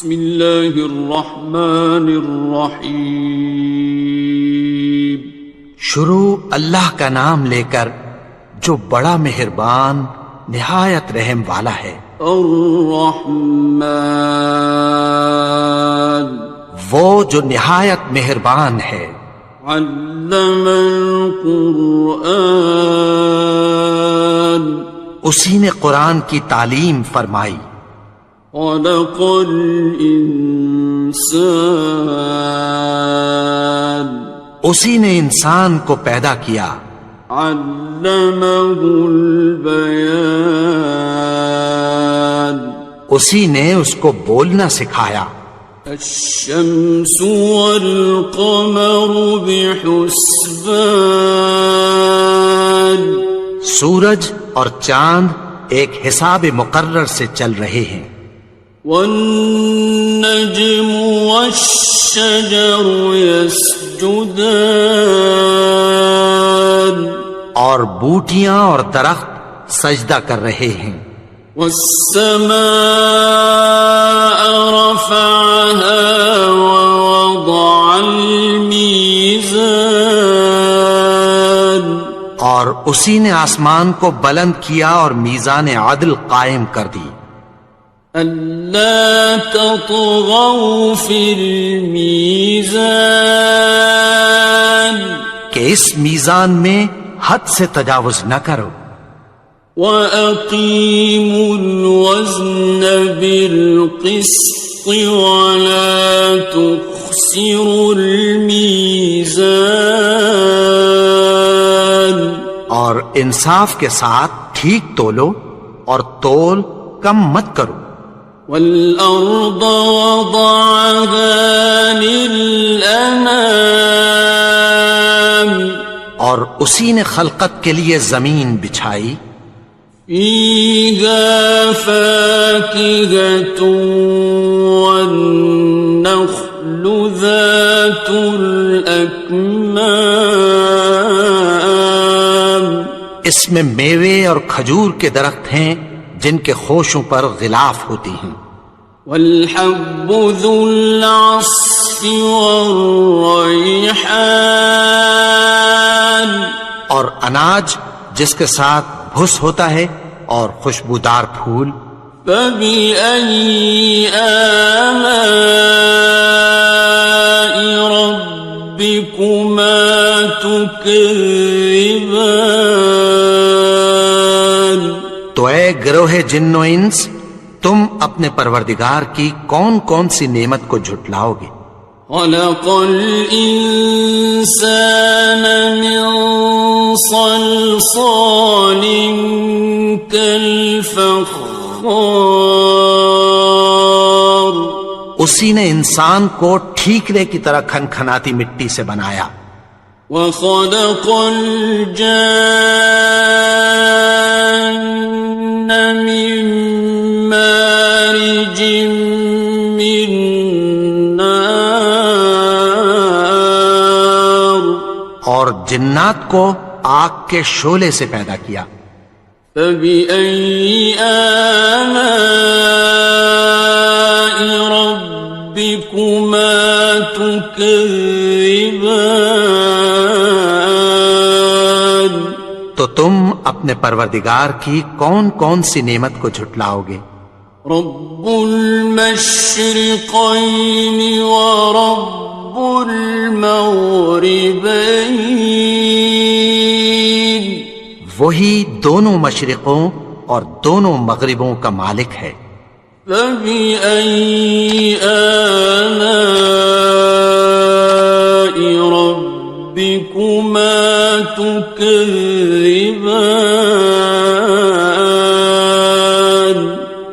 بسم اللہ الرحمن الرحیم. شروع اللہ کا نام لے کر جو بڑا مہربان نہایت رحم والا ہے. الرحمن وہ جو نہایت مہربان ہے. علم القرآن اسی نے قرآن کی تعلیم فرمائی. خلق الانسان اسی نے انسان کو پیدا کیا. علمہ البیان اسی نے اس کو بولنا سکھایا. الشمس والقمر بحسبان سورج اور چاند ایک حساب مقرر سے چل رہے ہیں. والنجم والشجر يسجدان اور بوٹیاں اور درخت سجدہ کر رہے ہیں. والسماء رفعها ووضع الميزان اور اسی نے آسمان کو بلند کیا اور میزان عدل قائم کر دی. ألا تطغوا في الميزان کہ اس میزان میں حد سے تجاوز نہ کرو. وَأَقِيمُوا الْوَزْنَ بِالْقِسْطِ وَلَا تُخْسِرُوا الْمِيزَانَ اور انصاف کے ساتھ ٹھیک تولو اور تول کم مت کرو. وَالْأَرْضَ وَضَعَهَا لِلْأَنَامِ اور اسی نے خلقت کے لیے زمین بچھائی. فِيهَا فَاكِهَةٌ وَالنَّخْلُ ذَاتُ الْأَكْمَامِ اس میں میوے اور کھجور کے درخت ہیں جن کے خوشوں پر غلاف ہوتی ہیں. وَالْحَبُّ ذُو الْعَصْفِ وَالرَّيْحَانِ اور اناج جس کے ساتھ بھس ہوتا ہے اور خوشبودار پھول. فَبِأَيِّ آلَاءِ رَبِّكُمَا تُكَذِّبَانِ تو اے گروہ جن و انس تم اپنے پروردگار کی کون کون سی نعمت کو جھٹلاؤ گے. خَلَقَ الْإِنسَانَ مِنْ صَلْصَالٍ كَالْفَخَّارِ اسی نے انسان کو ٹھیکرے کی طرح کھنکھناتی مٹی سے بنایا. وَخَلَقَ الْجَانَّ مِن مَّارِجٍ مِّن نَّارٍ اور جنات کو آگ کے شعلے سے پیدا کیا. فَبِأَيِّ آلَاءِ رَبِّكُمَا تُكَذِّبَانِ تو تم اپنے پروردگار کی کون کون سی نعمت کو جھٹلاؤ گے. رب المشرقین ورب المغربین وہی دونوں مشرقوں اور دونوں مغربوں کا مالک ہے. فَبِأَيِّ آلَاءِ رَبِّكُمَا تُكَذِّبَانِ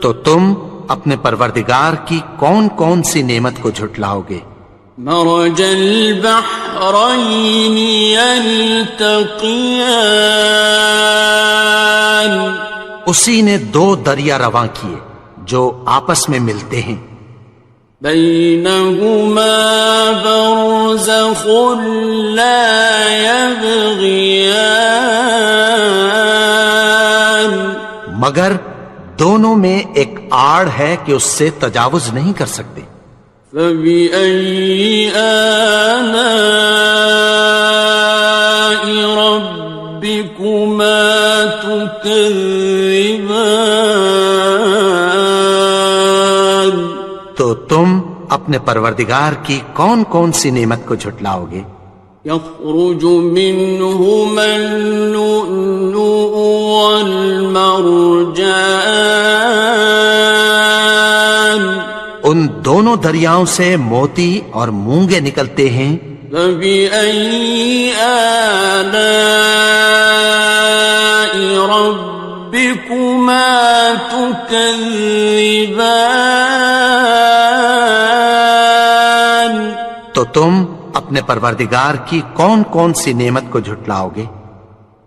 تو تم اپنے پروردگار کی کون کون سی نعمت کو جھٹلاؤ گے. مرج البحرین یلتقیان اسی نے دو دریا رواں کیے جو آپس میں ملتے ہیں. بینہما برزخ لا یبغیان مگر دونوں میں ایک آڑ ہے کہ اس سے تجاوز نہیں کر سکتے۔ فبأي آلاء ربكما تكذبان؟ تو تم اپنے پروردگار کی کون کون سی نعمت کو جھٹلاؤ گے؟ يخرج منهما اللؤلؤ والمرجان، ان دونوں دریاؤں سے موتی اور مونگے نکلتے ہیں۔ فبأي آلاء ربكما تكذبان؟ تو تم اپنے پروردگار کی کون کون سی نعمت کو جھٹلاؤ گے؟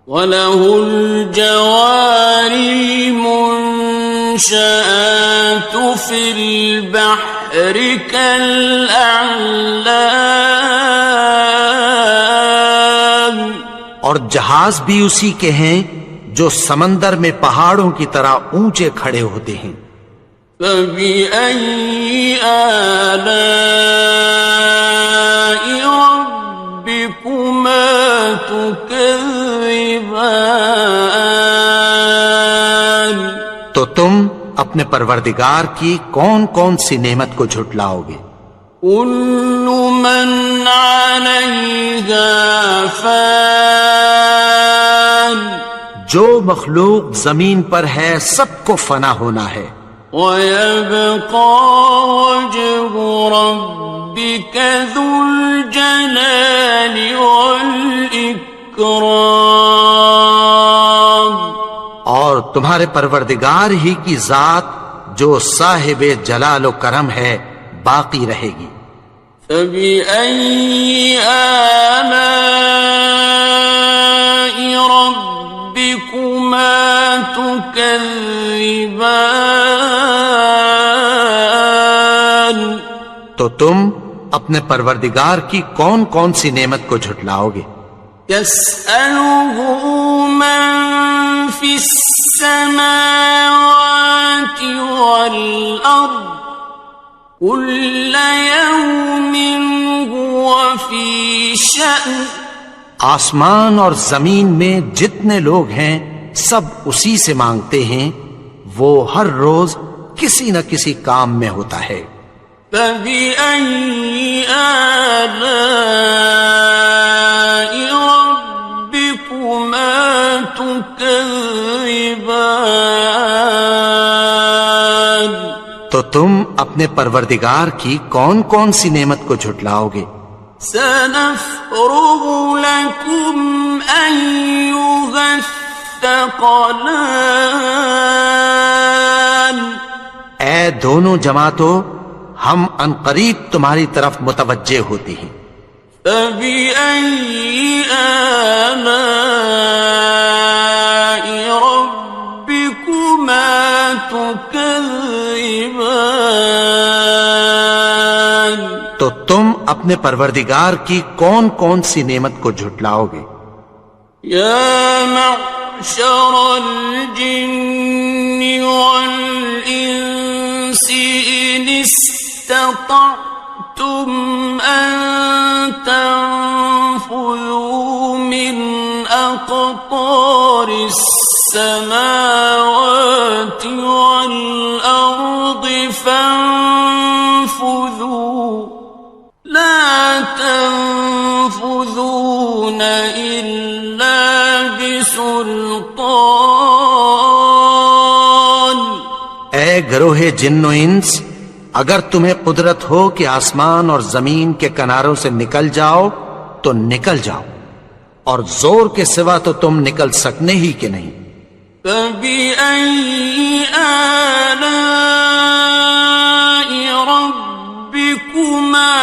وَلَهُ الْجَوَارِ الْمُنشَآتُ فِي الْبَحْرِ كَالْأَعْلَامِ، اور جہاز بھی اسی کے ہیں جو سمندر میں پہاڑوں کی طرح اونچے کھڑے ہوتے ہیں۔ فَبِأَيِّ آلَاءِ رَبِّكُمَا تُكَذِّبَانِ؟ تو تم اپنے پروردگار کی کون کون سی نعمت کو جھٹلاؤ گے؟ كُلُّ مَنْ عَلَيْهَا فَانٍ، جو مخلوق زمین پر ہے سب کو فنا ہونا ہے۔ وَيَبْقَى وَجْهُ رَبِّكَ ذُو الْجَلَالِ وَالْإِكْرَامِ، اور تمہارے پروردگار ہی کی ذات جو صاحب جلال و کرم ہے باقی رہے گی۔ فَبِأَيِّ آلَاءِ رَبِّكُمَا تُكَذِّبَانِ؟ تو تم اپنے پروردگار کی کون کون سی نعمت کو جھٹلاؤ گے؟ يَسْأَلُهُ مَن فِي السَّمَاوَاتِ وَالْأَرْضِ كُلَّ يَوْمٍ هُوَ فِي شَأْنٍ، آسمان اور زمین میں جتنے لوگ ہیں سب اسی سے مانگتے ہیں، وہ ہر روز کسی نہ کسی کام میں ہوتا ہے۔ فَبِأَيِّ آلَاءِ رَبِّكُمَا تُكَذِّبَانِ؟ تو تم اپنے پروردگار کی کون کون سی نعمت کو جھٹلاؤ گے؟ سَنَفْرُغُ لَكُمْ أَيُّهَ الثَّقَلَانِ، اے دونوں جماعتوں، ہم عنقریب تمہاری طرف متوجہ ہوتے ہیں۔ فَبِأَيِّ آلَاءِ رَبِّكُمَا تُكَذِّبَانِ؟ تو تم اپنے پروردگار کی کون کون سی نعمت کو جھٹلاؤ گے؟ يَا مَعْشَرَ الْجِنِّ وَالْإِنسِ إِنِ اسْتَطَعْتُمْ أَن تَنفُذُوا مِنْ أَقْطَارِ السَّمَاوَاتِ وَالْأَرْضِ فَانفُذُوا لَا تَنفُذُونَ إِلَّا بِسُلْطَانٍ۔ اے گروہ جن و انس، اگر تمہیں قدرت ہو کہ آسمان اور زمین کے کناروں سے نکل جاؤ تو نکل جاؤ، اور زور کے سوا تو تم نکل سکنے ہی کہ نہیں۔ فَبِأَيِّ آلَاءِ رَبِّكُمَا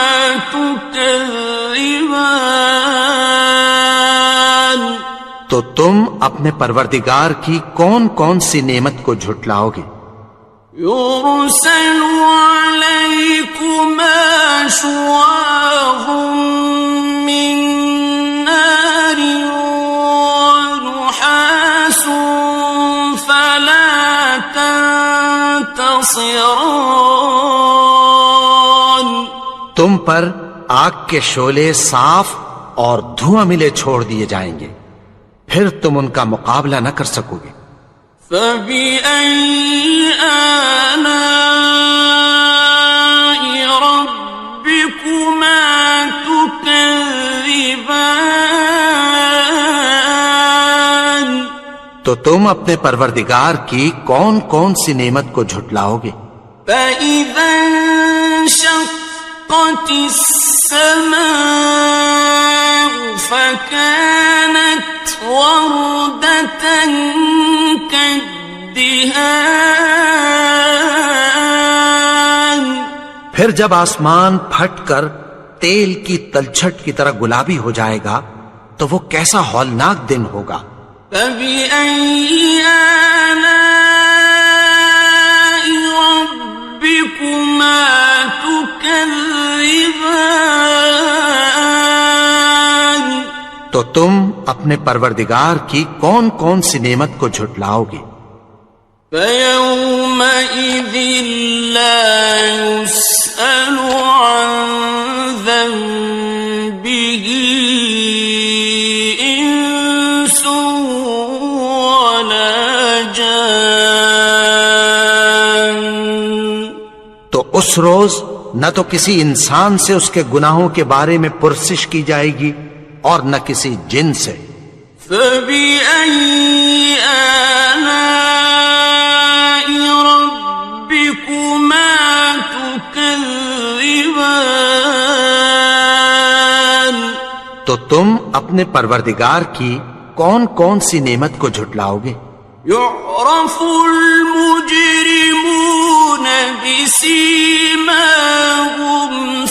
تُكَذِّبَانِ؟ تو تم اپنے پروردگار کی کون کون سی نعمت کو جھٹلاؤ گے؟ يُرْسَلُ عَلَيْكُمَا شُوَاظٌ مِّن نَّارٍ وَنُحَاسٌ فَلَا تَنتَصِرَانِ؟ تم پر آگ کے شعلے صاف اور دھواں ملے چھوڑ دیے جائیں گے، پھر تم ان کا مقابلہ نہ کر سکو گے۔ فَبِأَيِّ آلَاءِ رَبِّكُمَا تُكَذِّبَانِ؟ تو تم اپنے پروردگار کی کون کون سی نعمت کو جھٹلاؤ گے؟ فَإِذَا انشَقَّتِ السَّمَاءُ فَكَانَتْ وَرْدَةً كَالدِّهَانِ، پھر جب آسمان پھٹ کر تیل کی تلچھٹ کی طرح گلابی ہو جائے گا تو وہ کیسا ہولناک دن ہوگا۔ فَبِأَيِّ آلَاءِ رَبِّكُمَا تُكَذِّبَانِ؟ تو تم اپنے پروردگار کی کون کون سی نعمت کو جھٹلاؤ گے؟ فَيَوْمَئِذٍ لَا يُسْأَلُ عَنْ ذَنبِهِ إِنسٌ وَلَا جَانٌ۔ تو اس روز نہ تو کسی انسان سے اس کے گناہوں کے بارے میں پرسش کی جائے گی اور نہ کسی جن سے۔ فَبِأَيِّ آلَاءِ رَبِّكُمَا تُكَذِّبَانِ؟ تو تم اپنے پروردگار کی کون کون سی نعمت کو جھٹلاؤ گے؟ يُعْرَفُ الْمُجْرِمُونَ بِسِيمَاهُمْ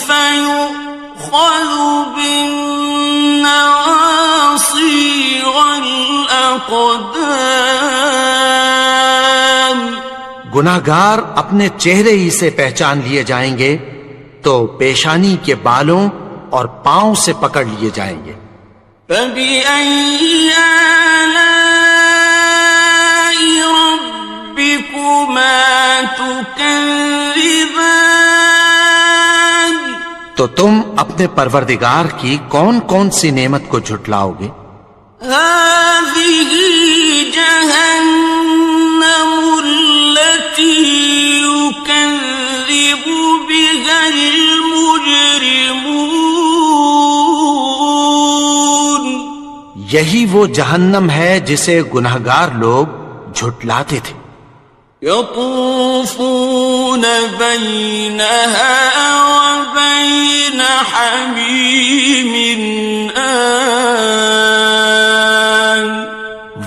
فَيُؤْخَذُ بِالنَّوَاصِي وَالْأَقْدَامِ۔ گناہگار اپنے چہرے ہی سے پہچان لیے جائیں گے تو پیشانی کے بالوں اور پاؤں سے پکڑ لیے جائیں گے۔ فَبِأَيِّ آلَاءِ رَبِّكُمَا تُكَذِّبَانِ؟ تو تم اپنے پروردگار کی کون کون سی نعمت کو جھٹلاؤ گے؟ هَٰذِهِ جَهَنَّمُ الَّتِي يُكَذِّبُ بِهَا الْمُجْرِمُونَ۔ یہی وہ جہنم ہے جسے گناہگار لوگ جھٹلاتے تھے۔ يَطُوفُونَ بَيْنَهَا وَبَيْنَ حَمِيمٍ آنٍ۔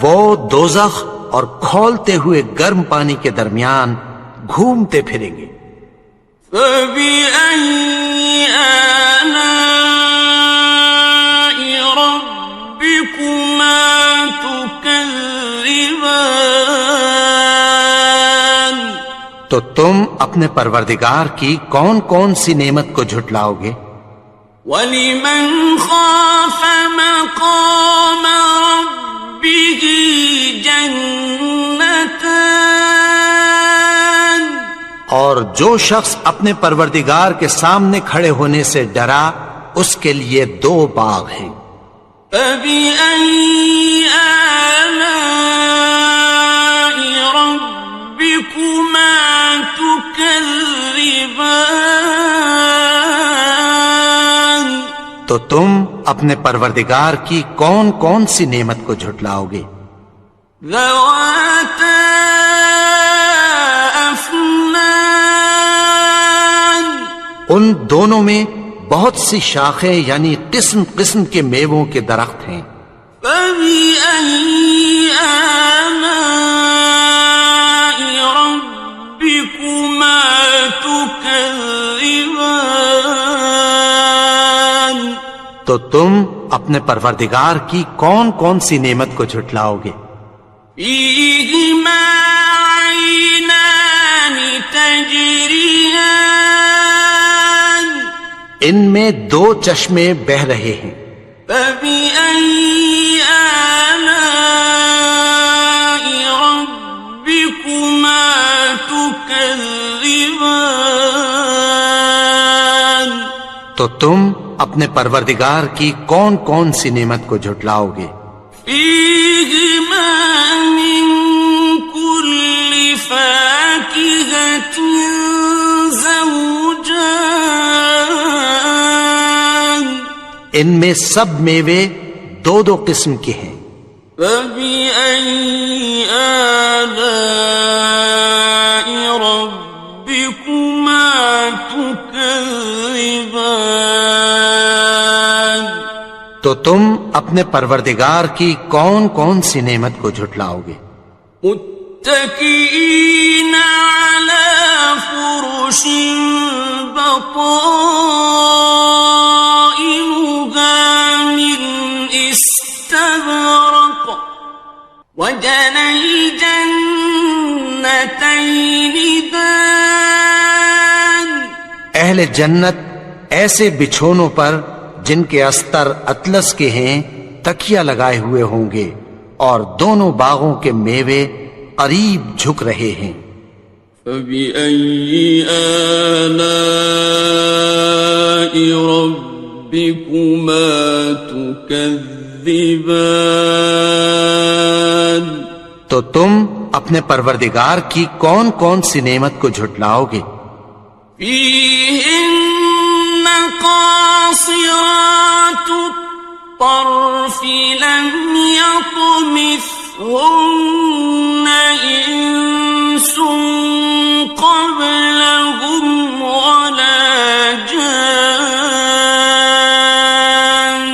وہ دوزخ اور کھولتے ہوئے گرم پانی کے درمیان گھومتے پھریں گے۔ فَبِأَيِّ آلَاءِ رَبِّكُمَا تُكَذِّبَانِ؟ تو تم اپنے پروردگار کی کون کون سی نعمت کو جھٹلاؤ گے؟ وَلِمَنْ خَافَ مَقَامَ رَبِّهِ جَنَّتَانِ؟ اور جو شخص اپنے پروردگار کے سامنے کھڑے ہونے سے ڈرا اس کے لیے 2 باغ ہیں۔ فَبِأَيِّ آلَاءِ رَبِّكُمَا تُكَذِّبَانِ؟ تو تم اپنے پروردگار کی کون کون سی نعمت کو جھٹلاؤ گے؟ ذَوَاتَا أَفْنَانٍ؟ ان دونوں میں بہت سی شاخیں یعنی قسم قسم کے میووں کے درخت ہیں۔ فَبِأَيِّ آلَاءِ رَبِّكُمَا تُكَذِّبَانِ؟ تو تم اپنے پروردگار کی کون کون سی نعمت کو جھٹلاؤ گے؟ فِيهِمَا عَيْنَانِ تَجْرِيَانِ؟ ان میں 2 چشمے بہ رہے ہیں۔ فَبِأَيِّ آلَاءِ رَبِّكُمَا تُكَذِّبَانِ؟ تو تم اپنے پروردگار کی کون کون سی نعمت کو جھٹلاؤ گے؟ فیہما من کل فاکہۃ زوجان، ان میں سب میوے دو دو قسم کے ہیں۔ فبأي آلاء ربكما تكذبان، تو تم اپنے پروردگار کی کون کون سی نعمت کو جھٹلاؤ گے؟ متكئين على فرش بطائنها من استبرق، وجنى الجنتين دان، اہل جنت ایسے بچھونوں پر جن کے استر اطلس کے ہیں تکیہ لگائے ہوئے ہوں گے، اور دونوں باغوں کے میوے قریب جھک رہے ہیں۔ فبأي آلاء ربكما تكذبان، تو تم اپنے پروردگار کی کون کون سی نعمت کو جھٹلاؤ گے؟ فيهن قاصرات الطرف لم يطمثهن إنس قبلهم ولا جان،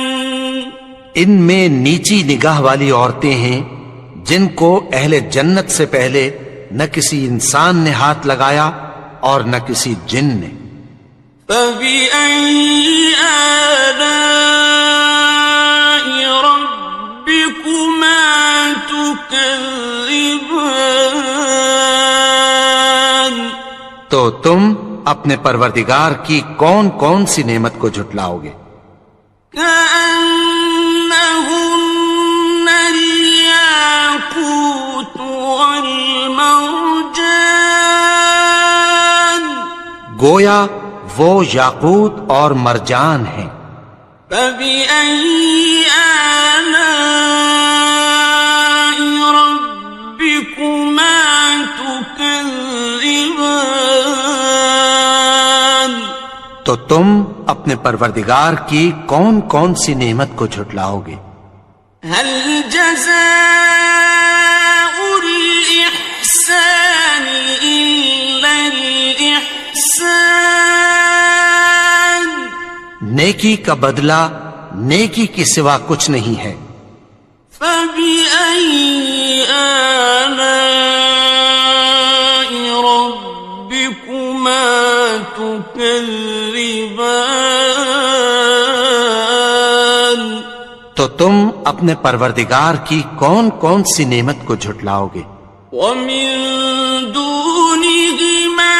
ان میں نیچی نگاہ والی عورتیں ہیں جن کو اہل جنت سے پہلے نہ کسی انسان نے ہاتھ لگایا اور نہ کسی جن نے۔ فبأي آلاء ربكما تكذبان، تو تم اپنے پروردگار کی کون کون سی نعمت کو جھٹلاؤ گے؟ كأنهن الياقوت والمرجان، گویا وہ یاقوت اور مرجان ہیں۔ فبأي آلاء ربكما تكذبان، تو تم اپنے پروردگار کی کون کون سی نعمت کو جھٹلاؤ گے؟ هل جزاء الإحسان إلا الإحسان، نیکی کا بدلہ نیکی کے سوا کچھ نہیں ہے۔ فبأي آلاء ربكما تكذبان، تو تم اپنے پروردگار کی کون کون سی نعمت کو جھٹلاؤ گے؟ ومن دونهما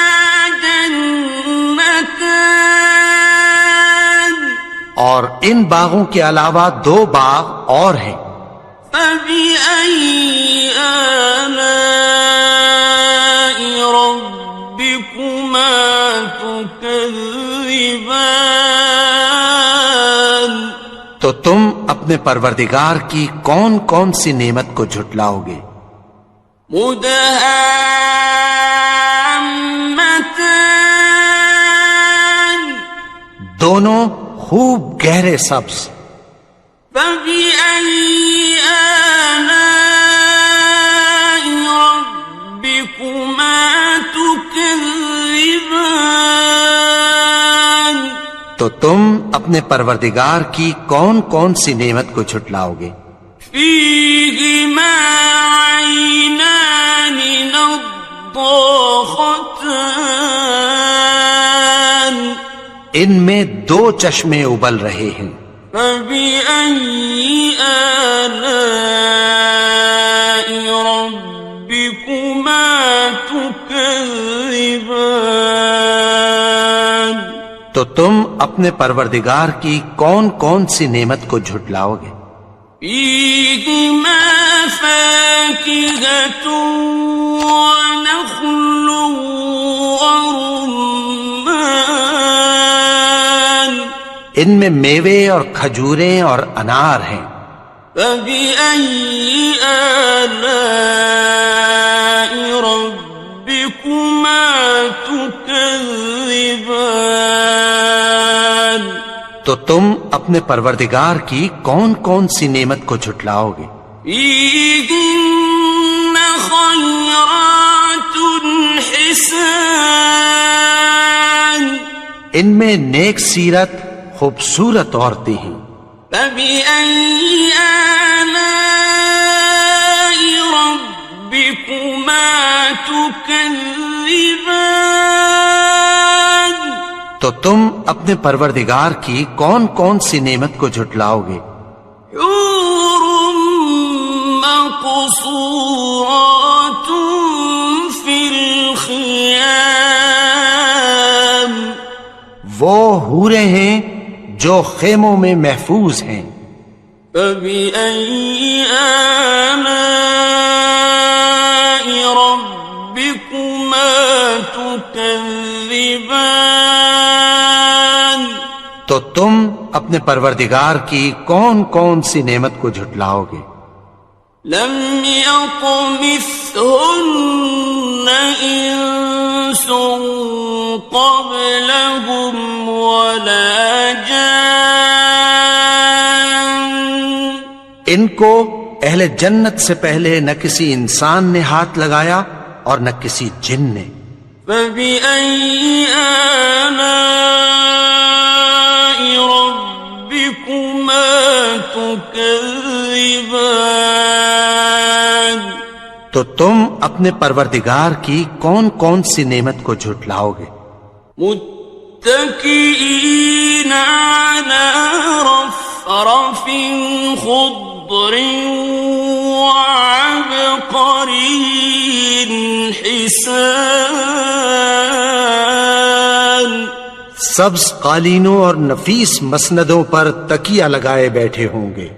جنتان، اور ان باغوں کے علاوہ دو باغ اور ہیں۔ فبأي آلاء ربكما تكذبان، تو تم اپنے پروردگار کی کون کون سی نعمت کو جھٹلاؤ گے؟ مدهامتان، دونوں خوب گہرے سبز۔ فبأي آلاء ربكما تكذبان، تو تم اپنے پروردگار کی کون کون سی نعمت کو جھٹلاؤ گے؟ فيهما عينان نضاختان، ان میں دو چشمے ابل رہے ہیں۔ فبأي آلاء ربكما تكذبان، تو تم اپنے پروردگار کی کون کون سی نعمت کو جھٹلاؤ گے؟ فيهما فاكهة ونخل ورمان، ان میں میوے اور کھجوریں اور انار ہیں۔ فبأي آلاء ربكما تكذبان؟ تو تم اپنے پروردگار کی کون کون سی نعمت کو جھٹلاؤ گے؟ فيهن خيرات حسان، ان میں نیک سیرت خوبصورت عورتیں ہیں۔ فبأي آلاء ربكما تكذبان؟ تو تم اپنے پروردگار کی کون کون سی نعمت کو جھٹلاؤ گے؟ حور مقصورات في الخيام، وہ حوریں ہیں جو خیموں میں محفوظ ہیں۔ فبأي آلاء ربكما تكذبان؟ تو تم اپنے پروردگار کی کون کون سی نعمت کو جھٹلاؤ گے؟ لم يطمثهن إنس قبلهم ولا جان، ان کو اہل جنت سے پہلے نہ کسی انسان نے ہاتھ لگایا اور نہ کسی جن نے۔ فبأي آلاء ربكما تكذبان؟ تو تم اپنے پروردگار کی کون کون سی نعمت کو جھٹلاؤ گے؟ متكئين على رفرف خضر وعبقري حسان، سبز قالینوں اور نفیس مسندوں پر تکیہ لگائے بیٹھے ہوں گے۔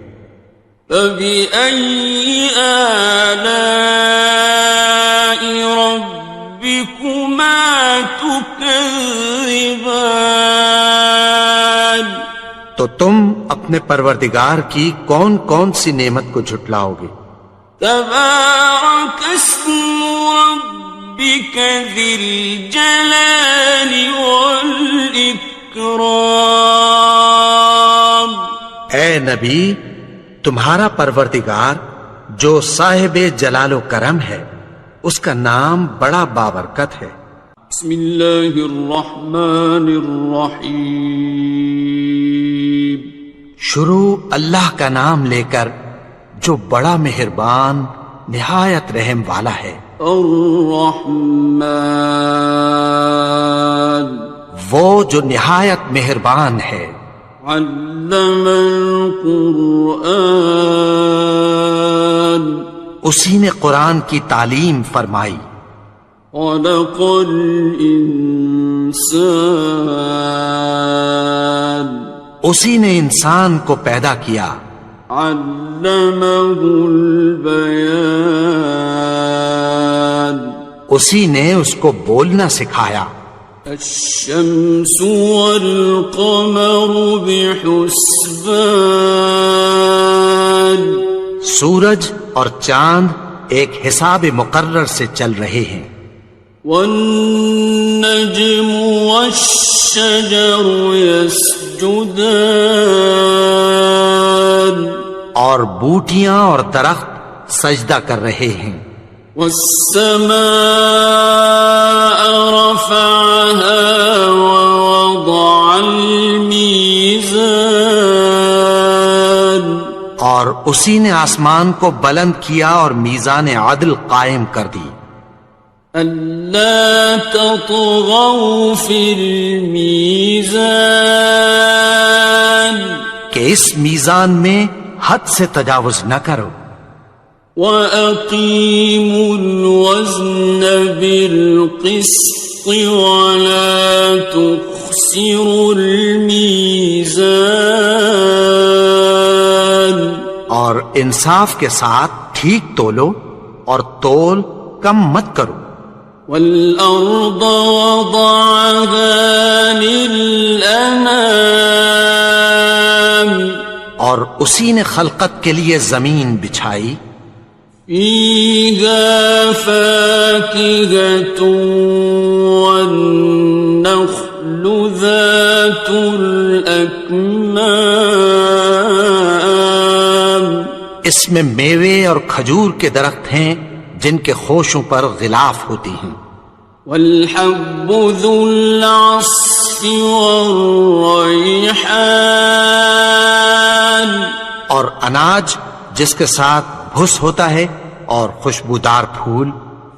فبأي آلاء ربكما تكذبان؟ تو تم اپنے پروردگار کی کون کون سی نعمت کو جھٹلاؤ گے؟ تبارك اسم ربك ذي الجلال والإكرام۔ اے نبی، تمہارا پروردگار جو صاحب جلال و کرم ہے، اس کا نام بڑا بابرکت ہے۔ بسم اللہ الرحمن الرحیم، شروع اللہ کا نام لے کر جو بڑا مہربان نہایت رحم والا ہے۔ الرحمن، وہ جو نہایت مہربان ہے۔ علم القرآن، اسی نے قرآن کی تعلیم فرمائی۔ خلق الانسان، اسی نے انسان کو پیدا کیا۔ علمہ البیان، اسی نے اس کو بولنا سکھایا۔ الشمس والقمر بحسبان، سورج اور چاند ایک حساب مقرر سے چل رہے ہیں۔ والنجم والشجر يسجدان، اور بوٹیاں اور درخت سجدہ کر رہے ہیں۔ والسماء رفعها ووضع الميزان، اور اسی نے آسمان کو بلند کیا اور میزان عدل قائم کر دی۔ ألا تطغوا في الميزان، کہ اس میزان میں حد سے تجاوز نہ کرو۔ وَأَقِيمُوا الْوَزْنَ بِالْقِسْطِ وَلَا تُخْسِرُوا الْمِيزَانَ، اور انصاف کے ساتھ ٹھیک تولو اور تول کم مت کرو۔ وَالْأَرْضَ وَضَعَهَا لِلْأَنَامِ، اور اسی نے خلقت کے لیے زمین بچھائی، فيها فاكهة والنخل ذات الأكمام، اس میں میوے اور کھجور کے درخت ہیں جن کے خوشوں پر غلاف ہوتی ہیں، والحب ذو العصف والریحان، اور اناج جس کے ساتھ بھس ہوتا ہے اور خوشبودار پھول،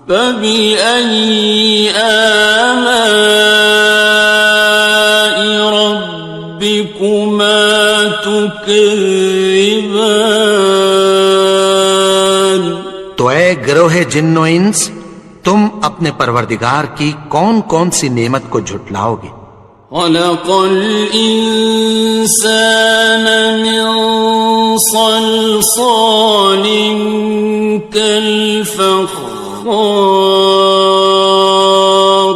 فبأي آلاء ربكما تكذبان۔ تو اے گروہ جن و انس، تم اپنے پروردگار کی کون کون سی نعمت کو جھٹلاؤ گے؟ خلق الإنسان من صلصال كالفخار،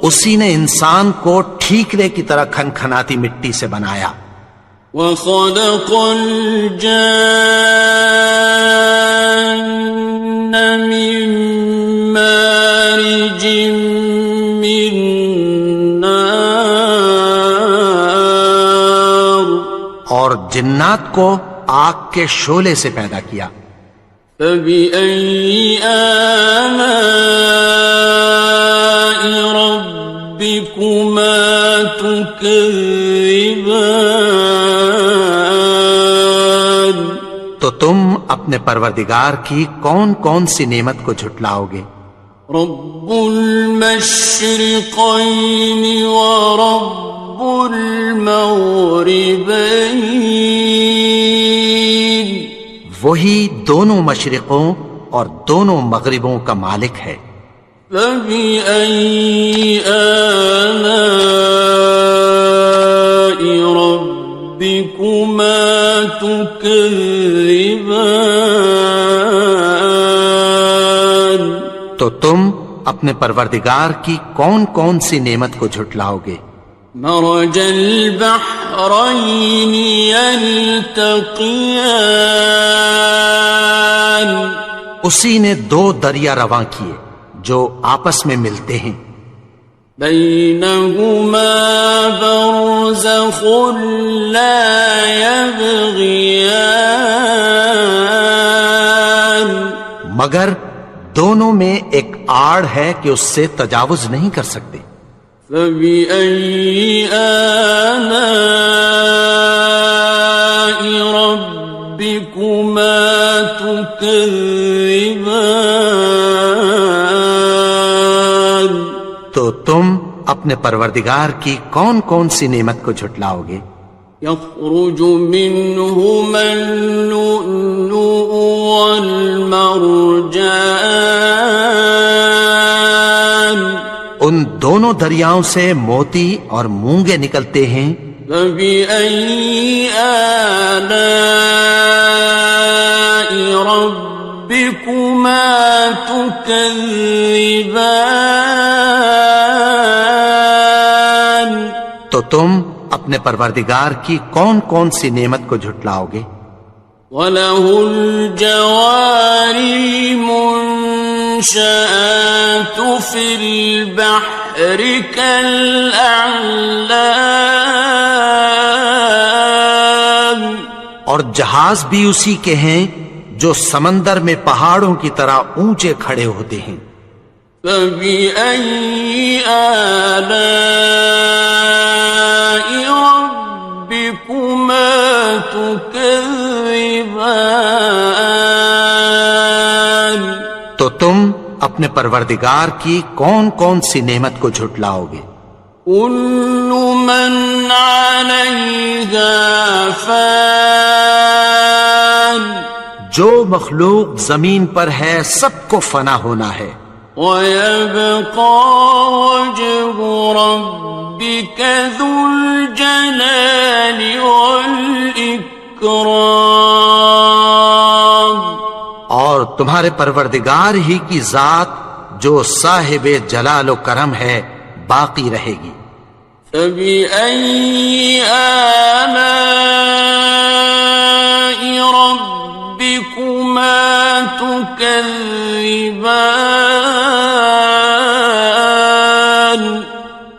اسی نے انسان کو ٹھیکرے کی طرح کھنکھناتی مٹی سے بنایا، وخلق الجان من مارج من نار، اور جنات کو آگ کے شعلے سے پیدا کیا، فبأي آلاء ربكما تكذبان۔ تو تم اپنے پروردگار کی کون کون سی نعمت کو جھٹلاؤ گے؟ رب المشرقين ورب المغربين، وہی دونوں مشرقوں اور دونوں مغربوں کا مالک ہے، فبأي آلاء ربكما تكذبان۔ تو تم اپنے پروردگار کی کون کون سی نعمت کو جھٹلاؤ گے؟ مرج البحرين يلتقيان، اسی نے دو دریا رواں کیے جو آپس میں ملتے ہیں، بينهما برزخ لا يبغيان، مگر دونوں میں ایک آڑ ہے کہ اس سے تجاوز نہیں کر سکتے، فبأي آلاء ربكما تكذبان۔ تو تم اپنے پروردگار کی کون کون سی نعمت کو جھٹلاؤ گے؟ يخرج منهما اللؤلؤ والمرجان، ان دونوں دریاؤں سے موتی اور مونگے نکلتے ہیں، فبأي آلاء ربكما تكذبان۔ تو تم اپنے پروردگار کی کون کون سی نعمت کو جھٹلاؤ گے؟ وَلَهُ الْجَوَارِ الْمُنشَآتُ فِي الْبَحْرِ كَالْأَعْلَامِ، اور جہاز بھی اسی کے ہیں جو سمندر میں پہاڑوں کی طرح اونچے کھڑے ہوتے ہیں، فَبِأَيِّ آلَاءِ رَبِّكُمَا تُكَذِّبَانِ۔ تو تم اپنے پروردگار کی کون کون سی نعمت کو جھٹلاؤ گے؟ كل من عليها فان، جو مخلوق زمین پر ہے سب کو فنا ہونا ہے، ويبقى وجه ربك ذو الجلال والإكرام، اور تمہارے پروردگار ہی کی ذات جو صاحب جلال و کرم ہے باقی رہے گی۔ فبأي آلاء تكذبان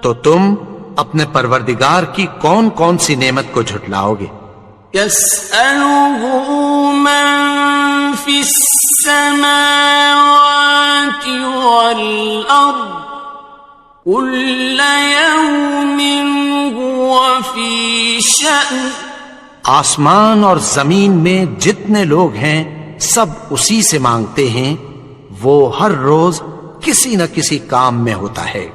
تو تم اپنے پروردگار کی کون کون سی نعمت کو جھٹلاؤ گے؟ يسأله من في السماوات والأرض كل يوم هو في شأن آسمان اور زمین میں جتنے لوگ ہیں سب اسی سے مانگتے ہیں، وہ ہر روز کسی نہ کسی کام میں ہوتا ہے۔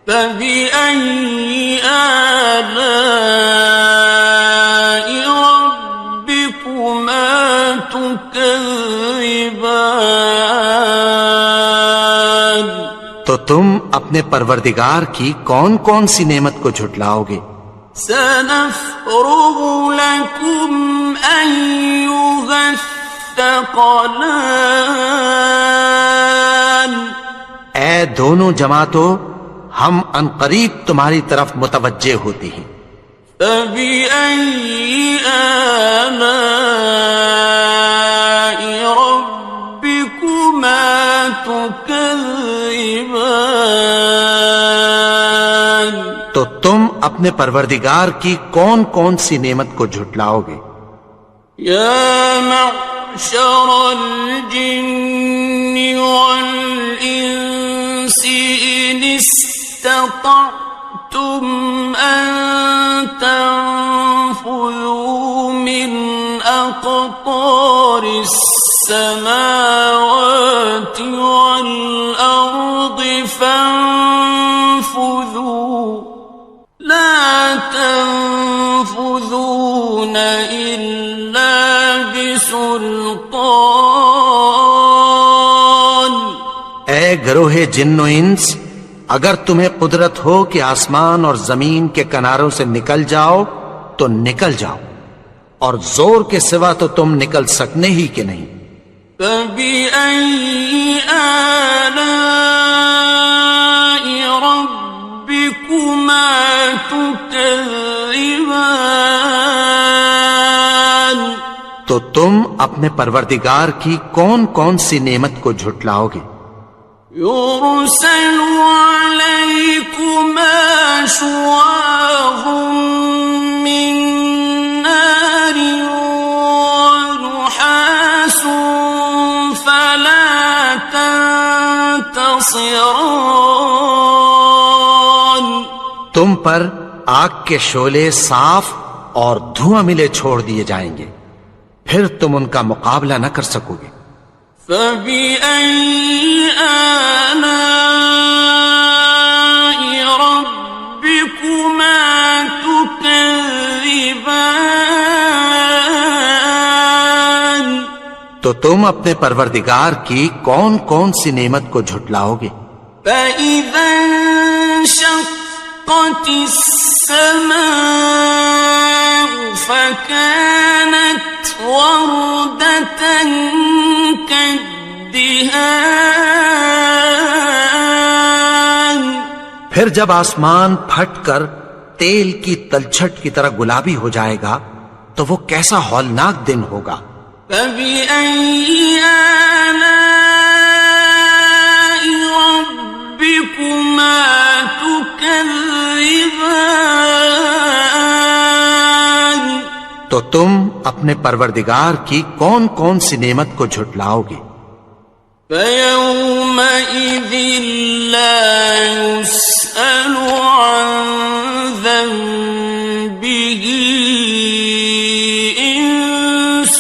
فبأي آلاء ربكما تكذبان تو تم اپنے پروردگار کی کون کون سی نعمت کو جھٹلاؤ گے؟ سنفرغ لكم أيها الثقلان اے دونوں جماعتوں، ہم عنقریب تمہاری طرف متوجہ ہوتے ہیں۔ فبأي آلاء ربكما تكذبان تو تم اپنے پروردگار کی کون کون سی نعمت کو جھٹلاؤ گے؟ يا معشر الجن والإنس إن استطعتم أن تنفذوا من أقطار السماوات والأرض فانفذوا لا تنفذون إلا بسلطان اے گروہ جن و انس، اگر تمہیں قدرت ہو کہ آسمان اور زمین کے کناروں سے نکل جاؤ تو نکل جاؤ، اور زور کے سوا تو تم نکل سکنے ہی کہ نہیں۔ فبأي آلاء ربكما تكذبان تو تم اپنے پروردگار کی کون کون سی نعمت کو جھٹلاؤ گے؟ يرسل عليكما شواظ من نار ونحاس فلا تنتصران تم پر آگ کے شعلے صاف اور دھواں ملے چھوڑ دیے جائیں گے، پھر تم ان کا مقابلہ نہ کر سکو گے۔ فبأي آلاء ربكما تكذبان تو تم اپنے پروردگار کی کون کون سی نعمت کو جھٹلاؤ گے؟ فإذا انشقت السماء فكانت وردة كالدهان پھر جب آسمان پھٹ کر تیل کی تلچھٹ کی طرح گلابی ہو جائے گا تو وہ کیسا ہولناک دن ہوگا۔ فبأي آلاء ربكما تكذبان تو تم اپنے پروردگار کی کون کون سی نعمت کو جھٹلاؤ گے؟ فيومئذ لا يسأل عن ذنبه إنس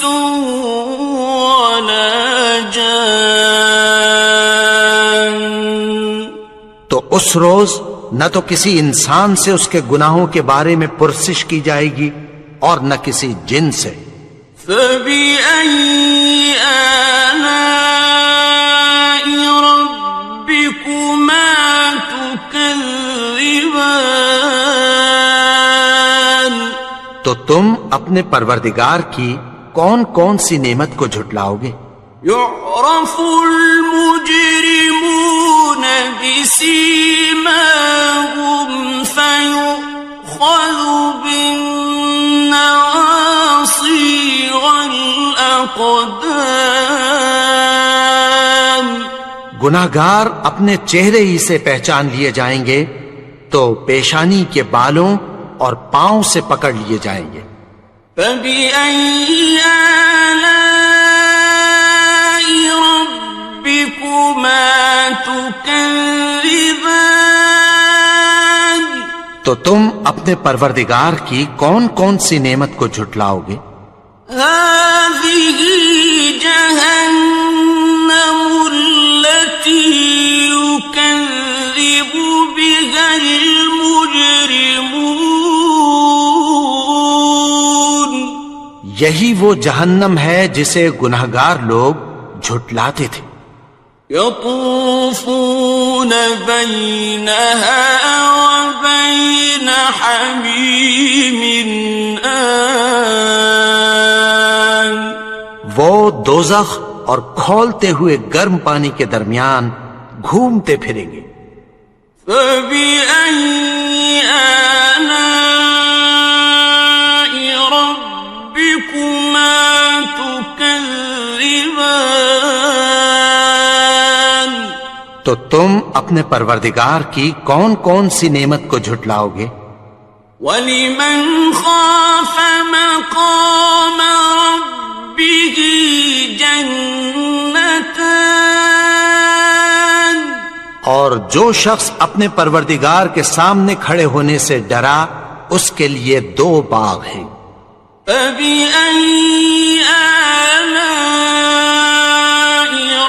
ولا جان تو اس روز نہ تو کسی انسان سے اس کے گناہوں کے بارے میں پرسش کی جائے گی اور نہ کسی جن سے۔ فبأي آلاء ربكما تكذبان تو تم اپنے پروردگار کی کون کون سی نعمت کو جھٹلاؤ گے؟ يعرف المجرمون بسيماهم فيؤخذ بالنواصي والأقدام گناہگار اپنے چہرے ہی سے پہچان لیے جائیں گے تو پیشانی کے بالوں اور پاؤں سے پکڑ لیے جائیں گے۔ فَبِأَيِّ آلَاءِ رَبِّكُمَا تُكَذِّبَانِ؟ تو تم اپنے پروردگار کی کون کون سی نعمت کو جھٹلاؤ گے؟ هَٰذِهِ جَهَنَّمُ الَّتِي يُكَذِّبُ بِهَا الْمُجْرِمُونَ۔ یہی وہ جہنم ہے جسے گناہگار لوگ جھٹلاتے تھے۔ يطوفون بينها وبين حميم آن۔ وہ دوزخ اور کھولتے ہوئے گرم پانی کے درمیان گھومتے پھریں گے۔ فَبِأَيِّ آلَاءِ رَبِّكُمَا تُكَذِّبَانِ؟ تو تم اپنے پروردگار کی کون کون سی نعمت کو جھٹلاؤ گے؟ وَلِمَنْ خَافَ مَقَامَ رَبِّهِ جَنَّتَانِ؟ اور جو شخص اپنے پروردگار کے سامنے کھڑے ہونے سے ڈرا اس کے لیے 2 باغ ہیں۔ فَبِأَيِّ آلَاءِ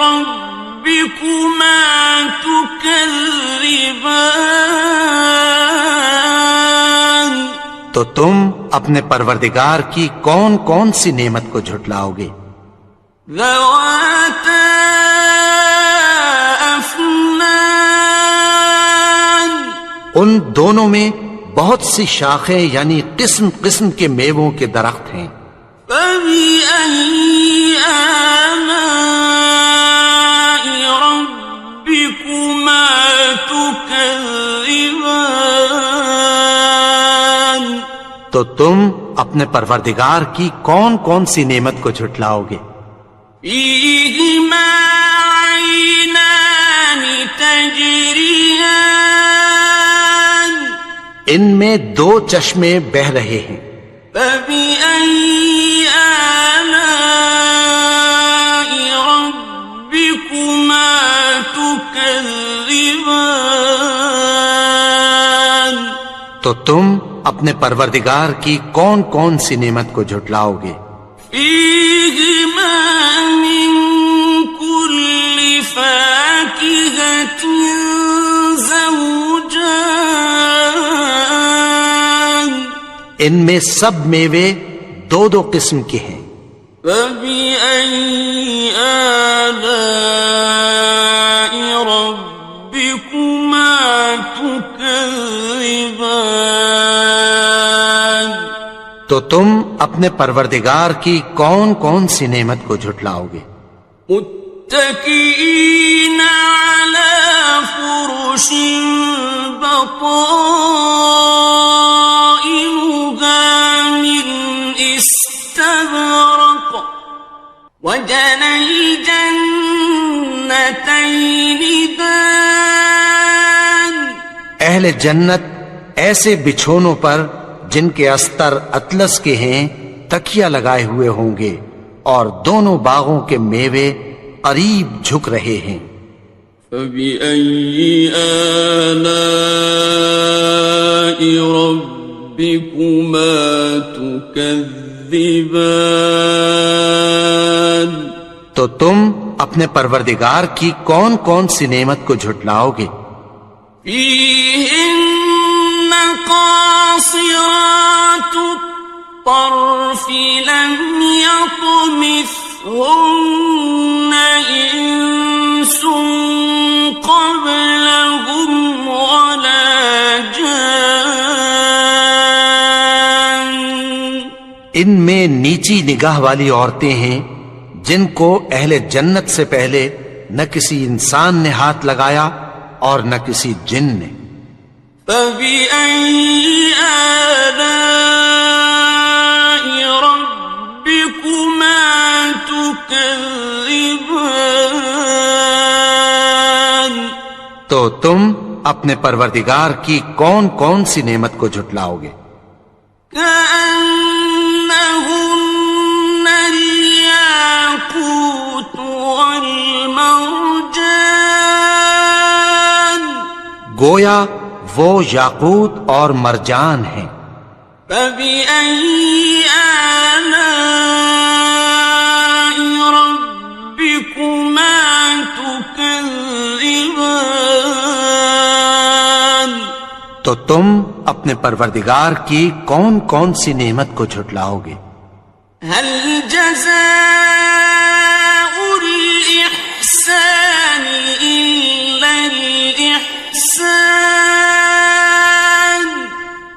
رَبِّكُمَا تُكَذِّبَانِ؟ تو تم اپنے پروردگار کی کون کون سی نعمت کو جھٹلاؤ گے؟ ذَوَاتَا أَفْنَانٍ؟ ان دونوں میں بہت سی شاخیں یعنی قسم قسم کے میووں کے درخت ہیں۔ فَبِأَيِّ آلَاءِ رَبِّكُمَا تُكَذِّبَانِ؟ تو تم اپنے پروردگار کی کون کون سی نعمت کو جھٹلاؤ گے؟ فِيهِمَا عَيْنَانِ تَجْرِيَانِ؟ ان میں 2 چشمے بہ رہے ہیں۔ فَبِأَيِّ آلَاءِ رَبِّكُمَا تُكَذِّبَانِ؟ تو تم اپنے پروردگار کی کون کون سی نعمت کو جھٹلاؤ گے؟ فِيهِمَا مِن كُلِّ فَاكِهَةٍ زَوْجَانِ؟ ان میں سب میوے 2 قسم کے ہیں۔ فَبِأَيِّ آلَاءِ رَبِّكُمَا تُكَذِّبَانِ؟ تو تم اپنے پروردگار کی کون کون سی نعمت کو جھٹلاؤ گے؟ متكئين على فرش بطائنها من استبرق وجنى الجنتين دان۔ اہل جنت ایسے بچھونوں پر جن کے استر اطلس کے ہیں تکیہ لگائے ہوئے ہوں گے اور دونوں باغوں کے میوے قریب جھک رہے ہیں۔ فَبِأَيِّ آلَاءِ رَبِّكُمَا تُكَذِّبَانِ؟ تو تم اپنے پروردگار کی کون کون سی نعمت کو جھٹلاؤ گے؟ فِيهِنَّ قَاصِرَاتُ الطَّرْفِ لَمْ يَطْمِثْهُنَّ إِنسٌ قَبْلَهُمْ وَلَا جَانٌّ۔ ان میں نیچی نگاہ والی عورتیں ہیں جن کو اہل جنت سے پہلے نہ کسی انسان نے ہاتھ لگایا اور نہ کسی جن نے۔ فَبِأَيِّ آلَاءِ رَبِّكُمَا تُكَذِّبَانِ؟ تو تم اپنے پروردگار کی کون کون سی نعمت کو جھٹلاؤ گے؟ كأنهن الياقوت والمرجان گویا وہ یاقوت اور مرجان ہیں۔ فبأي آلاء ربكما تكذبان تو تم اپنے پروردگار کی کون کون سی نعمت کو جھٹلاؤ گے؟ هل جزاء الإحسان إلا الإحسان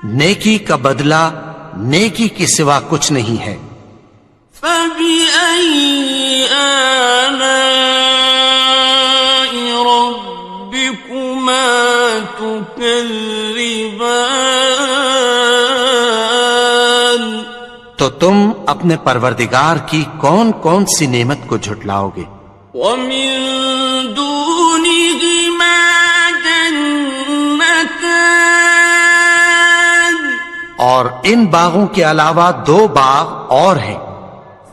نیکی کا بدلہ نیکی کے سوا کچھ نہیں ہے۔ فبأي آلاء ربكما تكذبان تو تم اپنے پروردگار کی کون کون سی نعمت کو جھٹلاؤ گے؟ ومن دونهما جنتان اور ان باغوں کے علاوہ دو باغ اور ہیں۔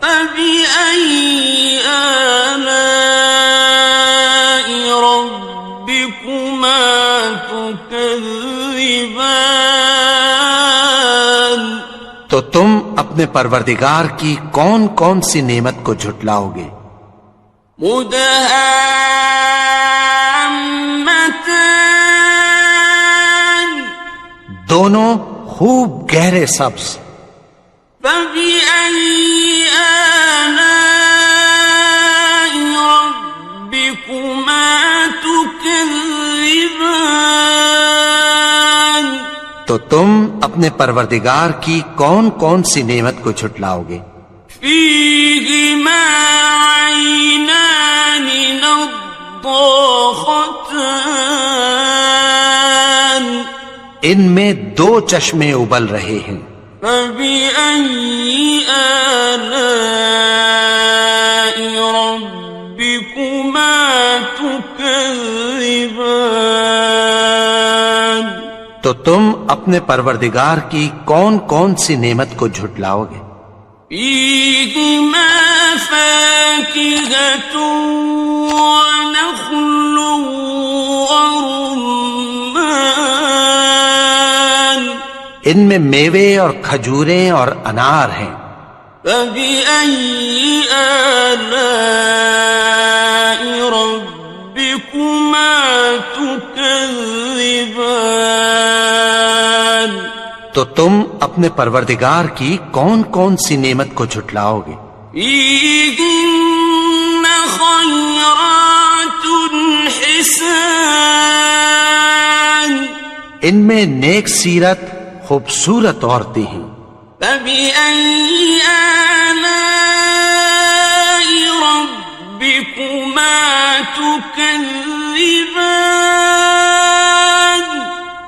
فبأي آلاء ربكما تكذبان تو تم اپنے پروردگار کی کون کون سی نعمت کو جھٹلاؤ گے؟ مدهامتان دونوں خوب گہرے سبز۔ فبأي آلاء ربكما تكذبان تو تم اپنے پروردگار کی کون کون سی نعمت کو جھٹلاؤ گے؟ فيهما عينان نضاختان ان میں دو چشمے ابل رہے ہیں۔ فبأي آلاء ربكما تكذبان تو تم اپنے پروردگار کی کون کون سی نعمت کو جھٹلاؤ گے؟ فيهما فاكهة ونخل ورمان ان میں میوے اور کھجوریں اور انار ہیں۔ فبأي آلاء ربكما تكذبان تو تم اپنے پروردگار کی کون کون سی نعمت کو جھٹلاؤ گے؟ فيهن خيرات حسان ان میں نیک سیرت خوبصورت عورتیں ہیں۔ فبأي آلاء ربكما تكذبان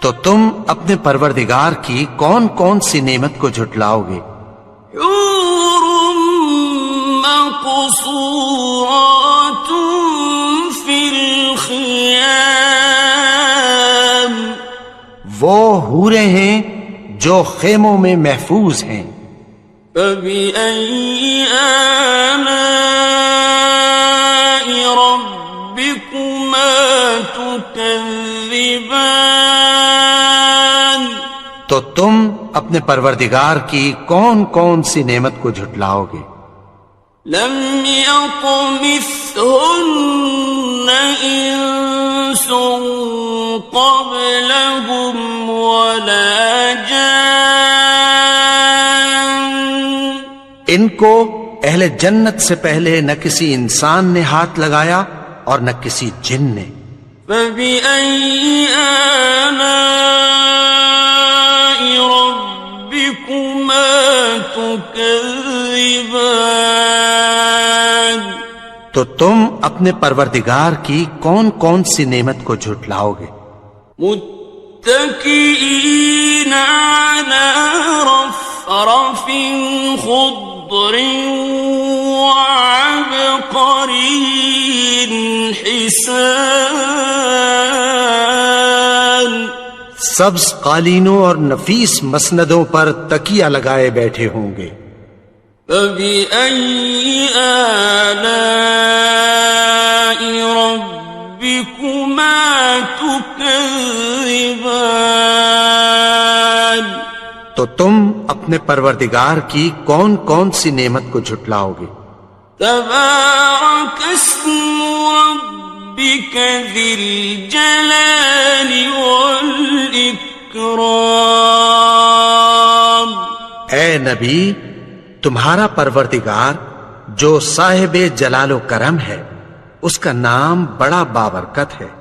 تو تم اپنے پروردگار کی کون کون سی نعمت کو جھٹلاؤ گے؟ حور مقصورات في الخيام وہ حوریں ہیں جو خیموں میں محفوظ ہیں۔ فبأي آلاء ربكما تكذبان تو تم اپنے پروردگار کی کون کون سی نعمت کو جھٹلاؤ گے؟ لم يطمثهن إنس قبلهم ولا جان ان کو اہل جنت سے پہلے نہ کسی انسان نے ہاتھ لگایا اور نہ کسی جن نے۔ فبأي آلاء ربكما تكذبان تو تم اپنے پروردگار کی کون کون سی نعمت کو جھٹلاؤ گے؟ متكئين على رفرف خضر وعبقري حسان سبز قالینوں اور نفیس مسندوں پر تکیہ لگائے بیٹھے ہوں گے. فَبِأَيِّ آلَاءِ رَبِّكُمَا تُكَذِّبَانِ تو تم اپنے پروردگار کی کون کون سی نعمت کو جھٹلاؤ گے؟ تبارک اسم ربک ذی الجلال والاکرام. اے نبی، تمہارا پروردگار جو صاحب جلال و کرم ہے، اس کا نام بڑا بابرکت ہے.